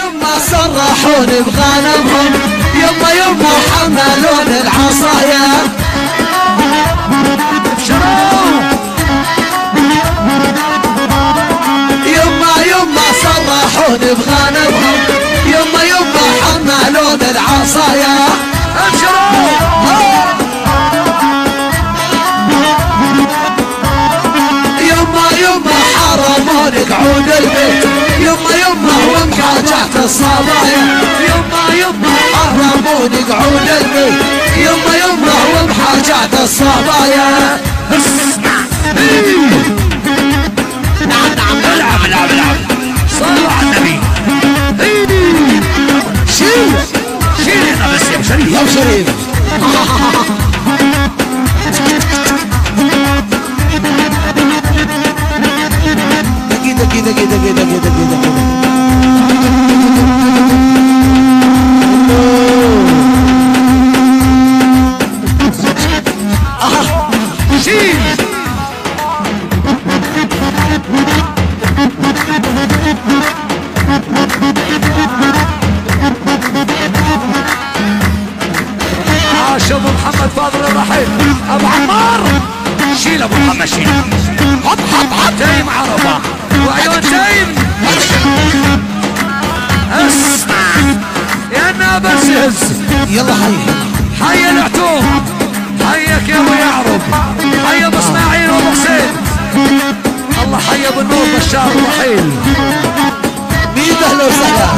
يما صرحوني بغنمهم، يما يما حملون العصايا. يما يما صرحوني بغنمهم، يما يما حملون العصايا. يما يما حرموني قعود البيت، يما يما ومحاجات الصبايا. يما يما حرموني قعود البيت، يما يما ومحاجات الصبايا. نعم نعم العب العب العب، صلوا على النبي. شيل شيل هنا بس يا شريف يا شريف. كده كده كده كده كده كده. شيل عاش ابو محمد فاضل الرحيل ابو عمار. شيل ابو محمد شيل. حط حط حط تايم عرفه وعيون تايم. اسمع يا نابلس هز. يلا حي حي العتوم، حيك يا ابو يعرب، حي ابو اسماعيل وابو حسين. الله حي ابو النور بشار الرحيل. مين اهلا وسهلا.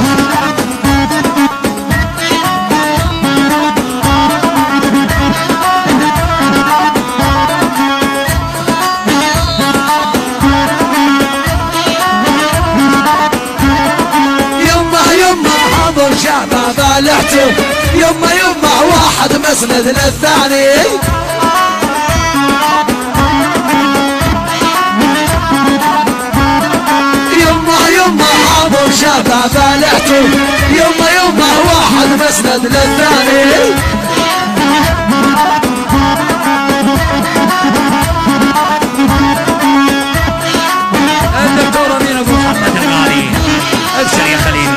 شعبة بالعتوب، يما يما واحد مسند للثاني. يما يما ابو شعبة بالعتوب، يما يما واحد مسند للثاني. الدكتور امين ابو محمد الغالي، ابشر يا خليل.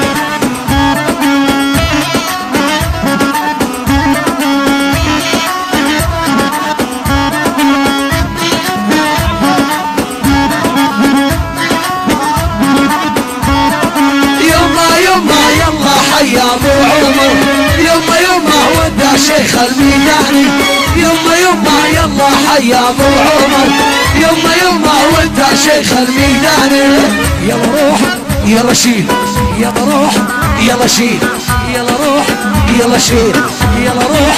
يا ابو عمر يما يما ودا شيخ الميداني. يما يما يلا حي ابو عمر، يما يما ودا شيخ الميداني. يلا روح يلا شيل، يلا روح يلا شيل، يلا روح يلا شيل، يلا روح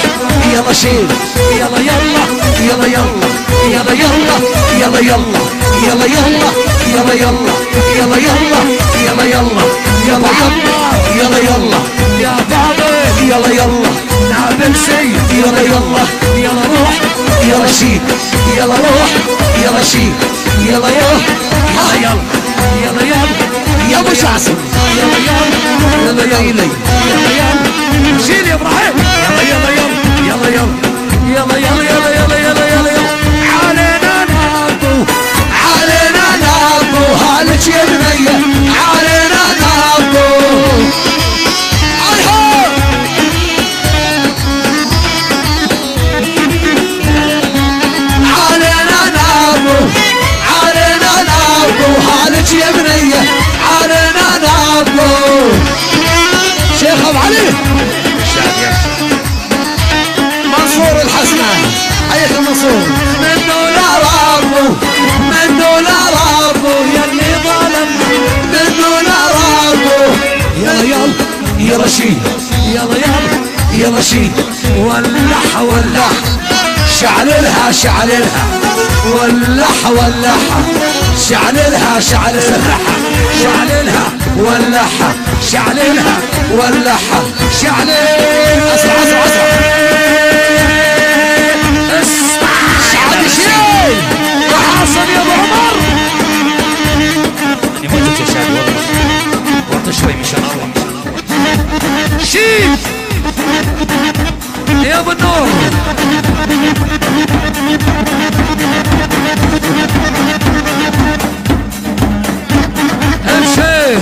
يلا شيل. يلا يلا يلا يلا يلا يلا يلا يلا يلا يلا يلا يلا يلا يلا يلا يلا يلا يلا يلا يا فاضل يلا يلا نعمل شيء. يلا يلا يلا روح يلا شيل، يلا روح يلا شيل، يلا يلا يلا يلا يلا يا ابو شعسم. يلا يلا يلا يلا يلا يلا شيل يا ابراهيم. يلا يلا يلا يلا يلا يلا يلا يلا يلا يلا علينا نابو، علينا نابو هالك يا بنيه، علينا نابو. علينا نابو، علينا نابو هالك يا بنيه، علينا نابو. شيخ ابو علي منصور الحسنة، حياك منصور. من دولار ابو، من دولار ابو يلي ظالم، من دولار ابو. يلا يلا يلا شيل، يلا يلا يلا شيل. ولح ولح شعللها شعللها، ولح ولح شعللها شعللها، شعللها ولحها شعللها ولحها شعللها. اسرع اسرع اسرع. شعل شيل وحاصل يا ابو عمر. اني موتت يا شادي والله، وطي شوي مشان الله. شيل يا ابو النور. امشي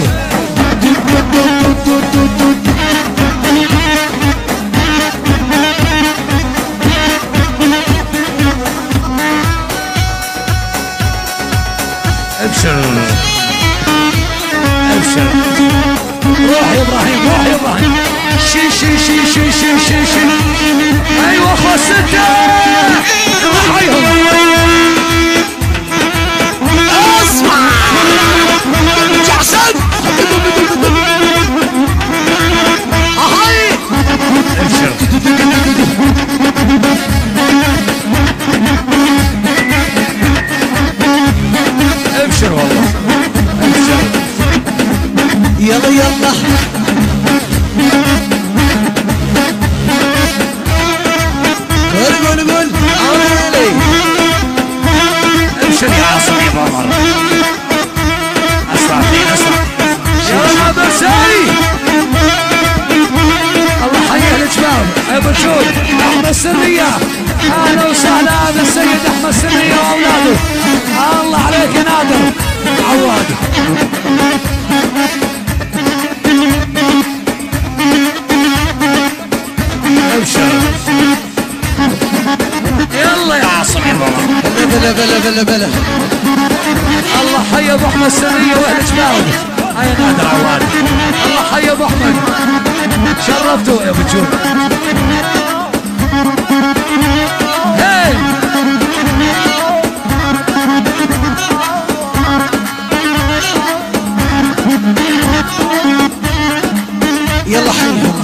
قول عمري ابشر يا عاصم يا عمر. اسرع يا ابو سعيد. الله حي الشباب ابو جود احمد السريه. اهلا وسهلا هذا السيد احمد السريه واولاده. الله عليك يا نادر عواد. ابشر يلا يا عاصم يا بابا. بلا الله حي ابو احمد السريه واهل جبال. هاي نادر عواد. الله حي ابو احمد شرفتوا يا ابو جود. هاي يلا حيهم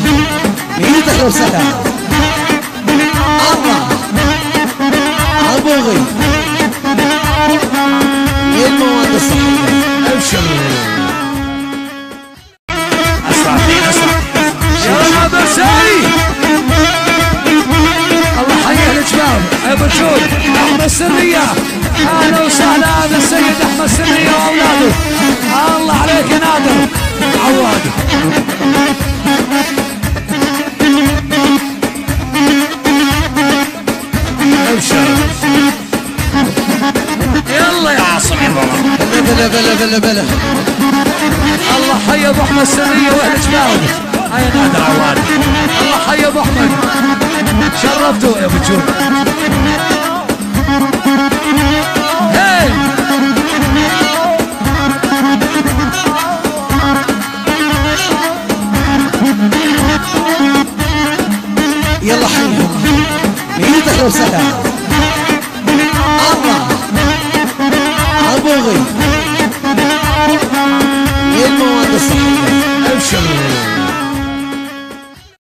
بإيدك لو سهل. الله عبوغي المواد الصحية. ابشر اسرع يا ابو سعيد. الله حي الشباب ابو جود احمد السريه. اهلا وسهلا هذا السيد احمد السريه واولاده. الله عليك يا نادر عواد. ابشر يلا يا عاصم يا بابا. بلا الله حي ابو احمد السريه واهل جبال. هاي نادر عواد. الله حي ابو احمد شرفتوا يا ابو جود. هاي يلا حيهم بإيدك لو سهل. الله عبوغي المواد الصحية. ابشر